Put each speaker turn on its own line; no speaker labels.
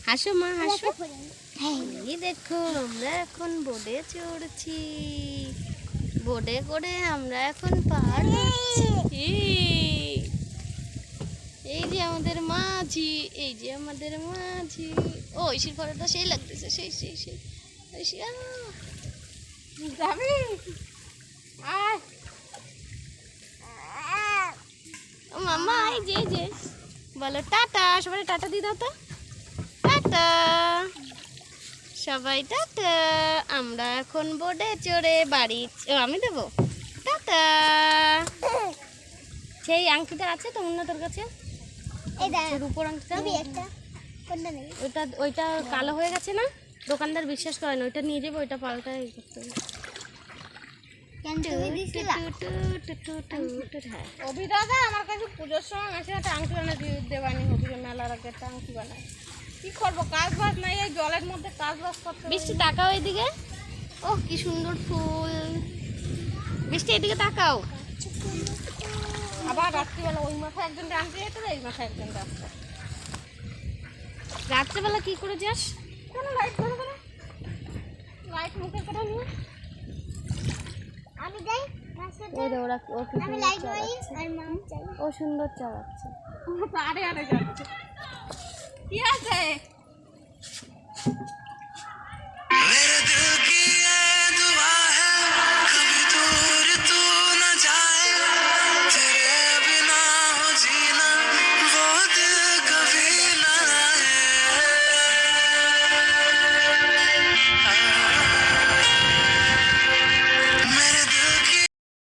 হাসো মা হাসো। এই দেখো আমরা এখন বোটে চড়ছি, বোটে করে আমরা এখন পাহাড় উঠছি। এই যে আমাদের মাঝি, এই যে আমাদের মাঝি। ও ঐশীর ফটোটা সেই লাগতেছে, সেই সেই সেই ঐশী
যাবি? আয়
ও মামা এই যে এই যে বলো টাটা, সবাই টাটা দিয়ে দাও তো, টাটা সবাই টাটা। আমরা এখন বোটে চড়ে বাড়ি, আমি দেবো টাটা। সেই আংটিটা আছে তো উন্নতর কাছে,
এই দেখ
রূপোর আংটিটা,
একটা কোনটা নেই?
ওইটা ওইটা কালো হয়ে গেছে না, দোকানদার বিশ্বাস করে না, ওইটা নিয়ে যাবো, ওইটা পাল্টাই করতে হবে।
কেন তুমি দিছিলা?
হ্যাঁ
অভিদাদা আমার কাছে পুজোর সময় মাসে একটা আংটি বানিয়ে দেবানি, অভিযোগ মেলার আগে একটা আংটি বানায়। কি করবো, কাজ বাজ নাই, এই জলের মধ্যে কাজ বাজ করতে হবে।
বৃষ্টি তাকাও এদিকে, ও কি সুন্দর ফুল। বৃষ্টি এদিকে তাকাও।
আবার রাত্রিবেলা ওই মাথায় একজন আংটি যেতে এই মাথায় একজন রাস্তা।
রাত্রেবেলা কি করে যাস?
কোনো লাইট ধরে করে, লাইট মুখে করে নিয়ে আমি যাই।
এই রে ওরা, ও কি
আমি
সুন্দর
লাইট মারি
চালাচ্ছে,
আর মা চাই।
ও সুন্দর চালাচ্ছে।
আরে আরে যাচ্ছে কি আছে?